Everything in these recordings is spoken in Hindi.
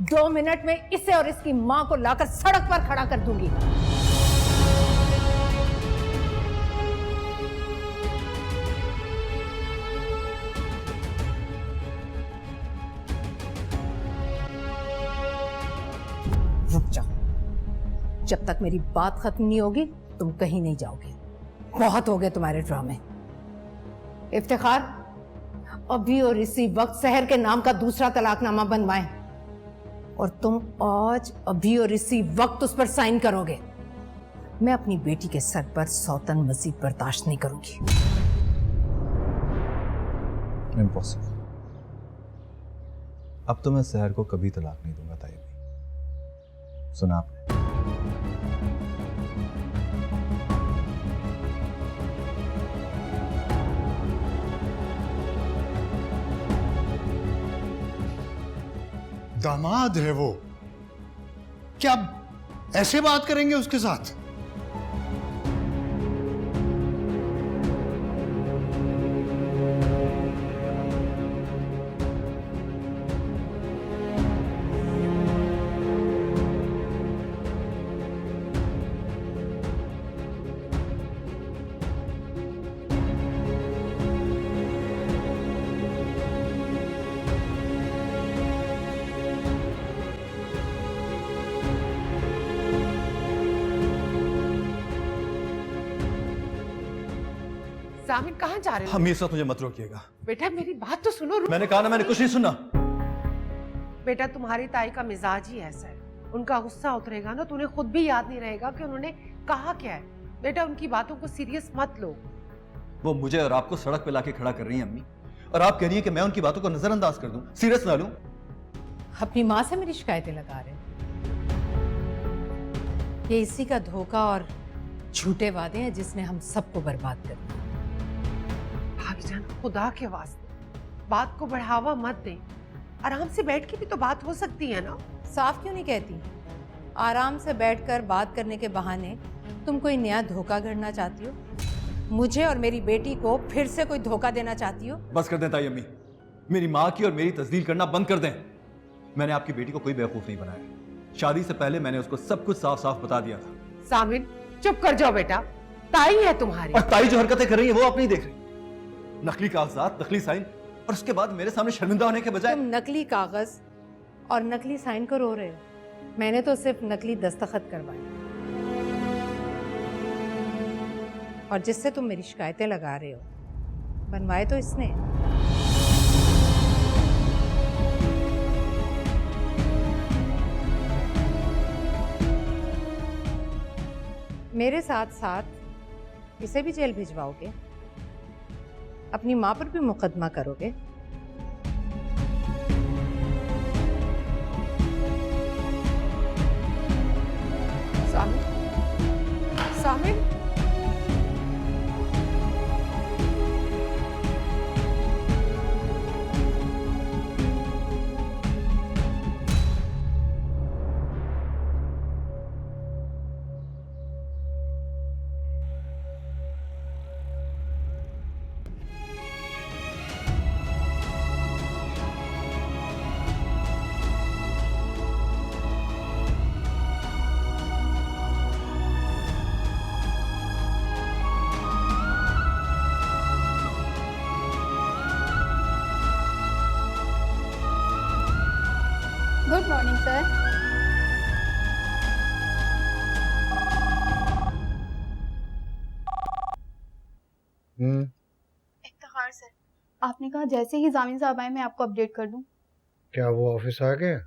2 मिनट में इसे और इसकी मां को लाकर सड़क पर खड़ा कर दूंगी। रुक जाओ, जब तक मेरी बात खत्म नहीं होगी तुम कहीं नहीं जाओगे। बहुत हो गए तुम्हारे ड्रामे। इफ्तिखार, अभी और इसी वक्त सहर के नाम का दूसरा तलाकनामा बनवाएं और तुम आज अभी और इसी वक्त उस पर साइन करोगे। मैं अपनी बेटी के सर पर सौतन मजीद बर्दाश्त नहीं करूंगी। इम्पॉसिबल। अब तो मैं सहर को कभी तलाक नहीं दूंगा ताई। सुना आपने? दामाद है वो, क्या ऐसे बात करेंगे उसके साथ? जामिन कहाँ जा रहे हो? हम ये सब मुझे मत रोकिएगा। बेटा मेरी बात तो सुनो। मैंने कहा ना, मैंने कुछ नहीं सुना। बेटा तुम्हारी ताई का मिजाज ही ऐसा है, उनका गुस्सा उतरेगा ना तो उन्हें खुद भी याद नहीं रहेगा कि उन्होंने कहा क्या है। बेटा उनकी बातों को सीरियस मत लो। वो मुझे और आपको सड़क पे लाके खड़ा कर रही है अम्मी, और आप कह रही है कि मैं उनकी बातों को नजरअंदाज कर दूं, सीरियस ना लूं। अपनी माँ से मेरी शिकायतें लगा रहे हो। ये इसी का धोखा और झूठे वादे हैं जिसने हम सबको बर्बाद कर दिया। भाईजान खुदा के वास्ते बात को बढ़ावा मत दें, आराम से बैठ के भी तो बात हो सकती है ना। साफ क्यों नहीं कहती? आराम से बैठकर बात करने के बहाने तुम कोई नया धोखा गढ़ना चाहती हो? मुझे और मेरी बेटी को फिर से कोई धोखा देना चाहती हो? बस कर दें ताई अम्मी, मेरी माँ की और मेरी तस्दील करना बंद कर दें। मैंने आपकी बेटी को कोई बेवकूफ नहीं बनाया। शादी से पहले मैंने उसको सब कुछ साफ साफ बता दिया था। सामिन चुप कर जाओ बेटा, ताई है तुम्हारी। और ताई जो हरकतें कर रही है वो आप नहीं देख रही। नकली कागजात, नकली साइन, और उसके बाद मेरे सामने शर्मिंदा होने के बजाय। तुम नकली कागज और नकली साइन को रो रहे हो। मैंने तो सिर्फ नकली दस्तखत करवाए, और जिससे तुम मेरी शिकायतें लगा रहे हो बनवाए तो इसने। मेरे साथ साथ इसे भी जेल भिजवाओगे? अपनी माँ पर भी मुकदमा करोगे? Samin, Samin good morning sir. Iftikhar sir, आपने कहा जैसे ही जामिन साहब आए मैं आपको अपडेट कर दूं। क्या वो ऑफिस आ गया?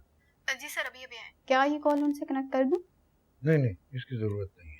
जी सर, अभी अभी आए। क्या ये कॉल उनसे कनेक्ट कर दूं? नहीं नहीं, इसकी जरूरत नहीं है।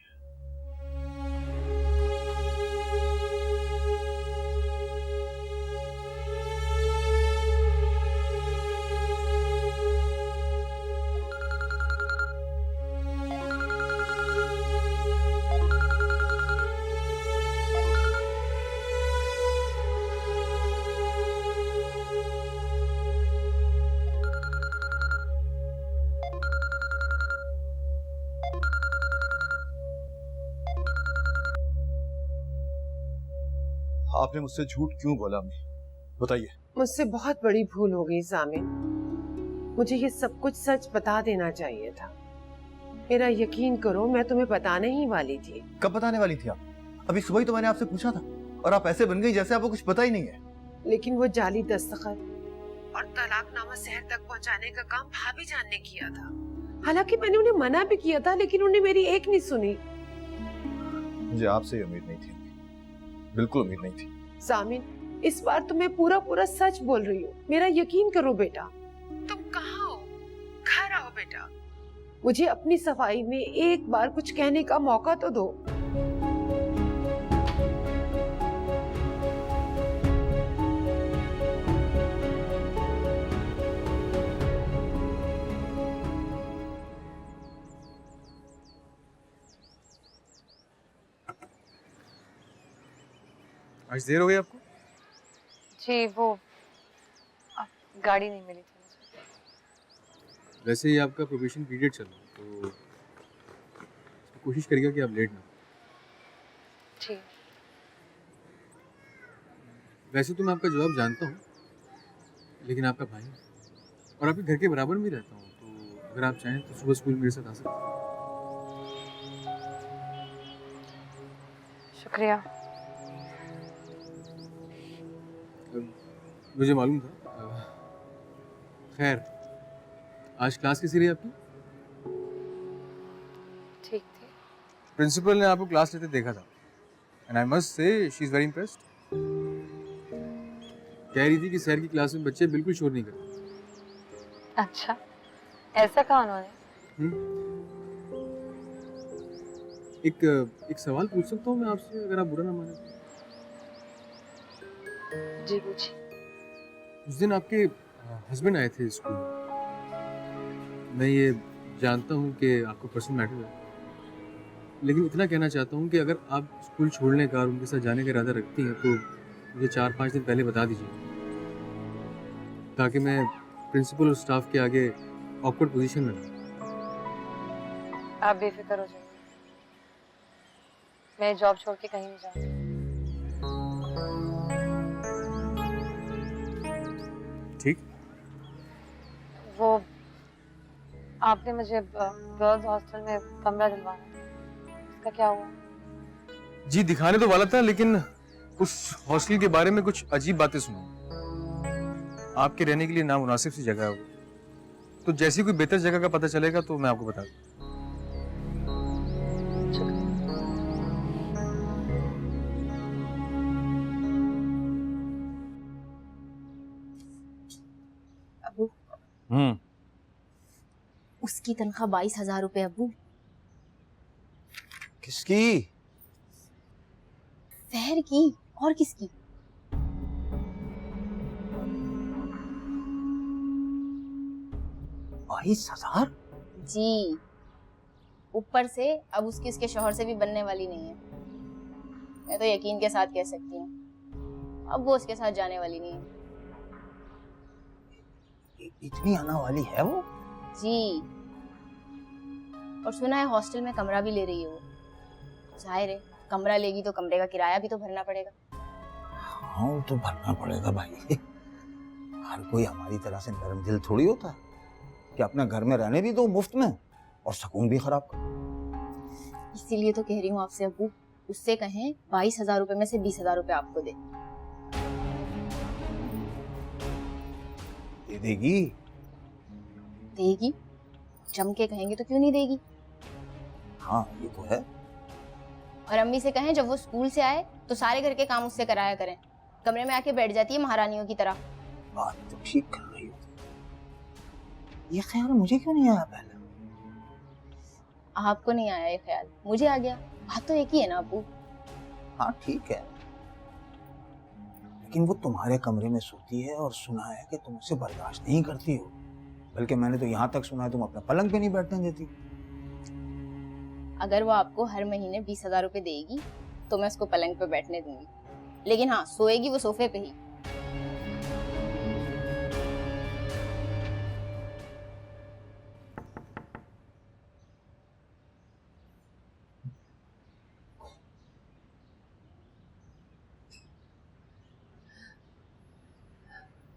आपने मुझसे झूठ क्यों बोला अम्मी? बताइए। मुझसे बहुत बड़ी भूल हो गई जामिन। मुझे ये सब कुछ सच बता देना चाहिए था। मेरा यकीन करो, मैं तुम्हें बताने ही वाली थी। कब बताने वाली थी आप? अभी सुबह ही तो मैंने आपसे पूछा था और आप ऐसे बन गई जैसे आपको कुछ पता ही नहीं है। लेकिन वो जाली दस्तखत और तलाकनामा शहर तक पहुंचाने का काम भाभी जान ने किया था। हालांकि मैंने उन्हें मना भी किया था, लेकिन उन्हें मेरी एक नहीं सुनी। मुझे आपसे उम्मीद नहीं थी, बिल्कुल उम्मीद नहीं थी। सामिन, इस बार तो मैं पूरा पूरा सच बोल रही हूँ, मेरा यकीन करो बेटा। तुम कहाँ हो? घर आओ बेटा, मुझे अपनी सफाई में एक बार कुछ कहने का मौका तो दो। आज देर हो गई आपको? जी वो गाड़ी नहीं मिली थी मुझे। वैसे ही आपका प्रोबेशन पीरियड चल रहा है तो कोशिश करिएगा कि आप लेट ना हो। जी वैसे तो मैं आपका जवाब जानता हूँ, लेकिन आपका भाई है और आपके घर के बराबर में रहता हूँ, तो अगर आप चाहें तो सुबह स्कूल मेरे साथ आ सकते हैं। शुक्रिया। मुझे मालूम था। खैर, आज क्लास कैसी रही आपकी? ठीक थी। प्रिंसिपल ने आपको क्लास लेते देखा था and I must say she is very impressed. कह रही थी कि शहर की क्लास में बच्चे बिल्कुल शोर नहीं करते। अच्छा, ऐसा कहा उन्होंने? एक सवाल पूछ सकता हूँ मैं आपसे, अगर आप बुरा ना माने? जी पूछिए। उस दिन आपके हस्बैंड आए थे स्कूल में। मैं ये जानता हूँ कि आपको पर्सनल मैटर है, लेकिन इतना कहना चाहता हूँ कि अगर आप स्कूल छोड़ने का और उनके साथ जाने का इरादा रखती हैं तो मुझे 4-5 दिन पहले बता दीजिए, ताकि मैं प्रिंसिपल और स्टाफ के आगे ऑकवर्ड पोजीशन में रहूं। आप बेफिक्र हो जाइए, मैं जॉब छोड़ के कहीं नहीं जाऊंगी। ठीक? वो आपने मुझे गर्ल्स हॉस्टल में कमरा दिलवाना है, उसका क्या हुआ? जी दिखाने तो वाला था, लेकिन उस हॉस्टल के बारे में कुछ अजीब बातें सुनी। आपके रहने के लिए नामुनासिब सी जगह है वो, तो जैसी कोई बेहतर जगह का पता चलेगा तो मैं आपको बता दूँ। अबू, उसकी तनख्वाह 22,000 रुपए। अबू, किसकी? शहर की और किसकी? $22,000? जी, ऊपर से अब उसकी उसके शौहर से भी बनने वाली नहीं है। मैं तो यकीन के साथ कह सकती हूँ, अब वो उसके साथ जाने वाली नहीं है। इतनी आना वाली है वो? जी, और सुना है हॉस्टल में कमरा भी ले रही है वो। जाहिर है, कमरा लेगी तो कमरे का किराया भी तो भरना पड़ेगा। हाँ, वो तो भरना पड़ेगा भाई। हर कोई हमारी तरह से नरम दिल थोड़ी होता है कि अपने घर में रहने भी दो मुफ्त में और सुकून भी खराब कर। इसीलिए तो कह रही हूँ आपसे अबू, उससे कहें 22,000 रुपए में से 20,000 रुपए आपको दे। दे देगी? देगी? जम के कहेंगे तो क्यों नहीं देगी? हाँ, ये तो है। और अम्मी से कहें जब वो स्कूल से आए तो सारे घर के काम उससे कराया करें। कमरे में आके बैठ जाती है महारानियों की तरह। बात तो ठीक कर रही हो। ये ख्याल मुझे क्यों नहीं आया पहले? आपको नहीं आया ये ख्याल, मुझे आ गया। बात तो एक ही है ना अबू। हाँ ठीक है, लेकिन वो तुम्हारे कमरे में सोती है और सुना है कि तुम उसे बर्दाश्त नहीं करती हो, बल्कि मैंने तो यहाँ तक सुना है तुम अपने पलंग पे नहीं बैठने देती। अगर वो आपको हर महीने 20,000 रुपए देगी तो मैं उसको पलंग पे बैठने दूंगी, लेकिन हाँ, सोएगी वो सोफे पे ही।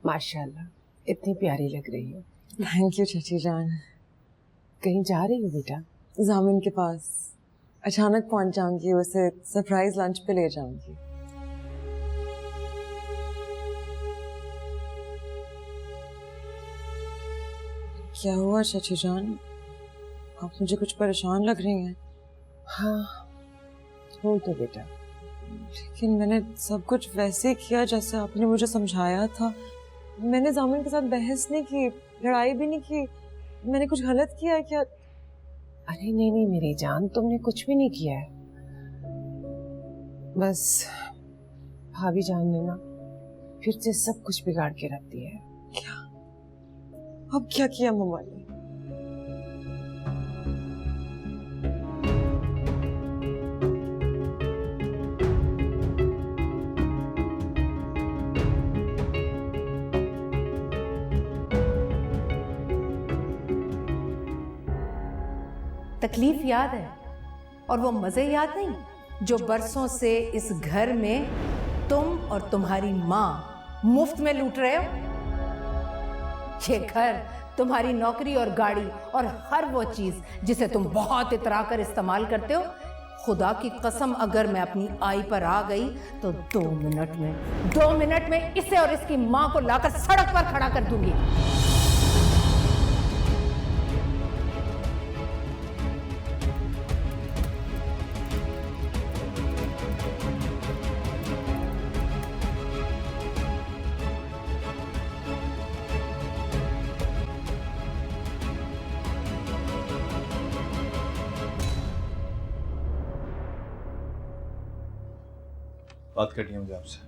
माशाल्लाह, इतनी प्यारी लग रही हो। थैंक यू चाची जान। कहीं जा रही हो बेटा? जामिन के पास अचानक पहुंच जाऊंगी, उसे सरप्राइज लंच पे ले जाऊंगी। क्या हुआ चाची जान, आप मुझे कुछ परेशान लग रही हैं। हाँ हो तो बेटा। लेकिन मैंने सब कुछ वैसे ही किया जैसे आपने मुझे समझाया था। मैंने जामिन के साथ बहस नहीं की, लड़ाई भी नहीं की। मैंने कुछ गलत किया है क्या? अरे नहीं नहीं मेरी जान, तुमने कुछ भी नहीं किया है। बस भाभी जान ने ना फिर से सब कुछ बिगाड़ के रख दिया है। क्या? अब क्या किया मम्मा ने? तकलीफ याद है और वो मजे याद नहीं जो बरसों से इस घर में तुम और तुम्हारी माँ मुफ्त में लूट रहे हो। ये घर, तुम्हारी नौकरी और गाड़ी और हर वो चीज जिसे तुम बहुत इतरा कर इस्तेमाल करते हो, खुदा की कसम अगर मैं अपनी आई पर आ गई तो 2 मिनट में इसे और इसकी माँ को लाकर सड़क पर खड़ा कर दूंगी। बात करनी है मुझे आपसे।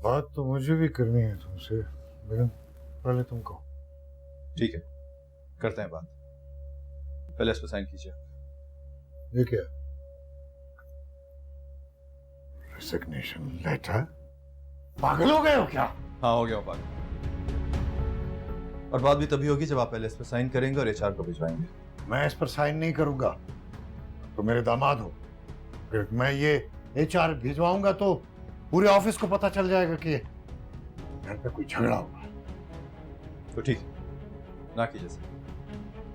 बात तो मुझे भी करनी है तुमसे, लेकिन पहले तुम कहो। ठीक है, करते हैं बात। पहले इस पर साइन कीजिए। ये क्या? Resignation letter? पागल हो गए हो क्या? हाँ हो गया हूँ पागल। और बात भी तभी होगी जब आप पहले इस पर साइन करेंगे और एचआर को भिजवाएंगे। मैं इस पर साइन नहीं करूंगा। तो मेरे दामाद हो, फिर मैं ये एचआर भिजवाऊंगा तो पूरे ऑफिस को पता चल जाएगा कि घर पे कोई झगड़ा हुआ। तो ठीक है, ना कीजिए सर,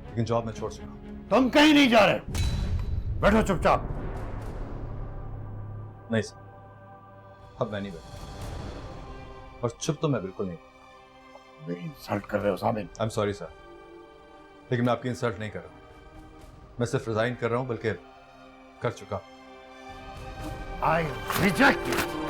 लेकिन जॉब में छोड़ चुका हूं। तुम कहीं नहीं जा रहे, बैठो चुपचाप। नहीं सर, अब मैं नहीं बैठा, और चुप तो मैं बिल्कुल नहीं। मेरी इंसल्ट कर रहे हो सामिन। आई एम सॉरी सर, लेकिन मैं आपकी इंसल्ट नहीं कर रहा। मैं सिर्फ रिजाइन कर रहा हूं, बल्कि कर चुका। I reject it.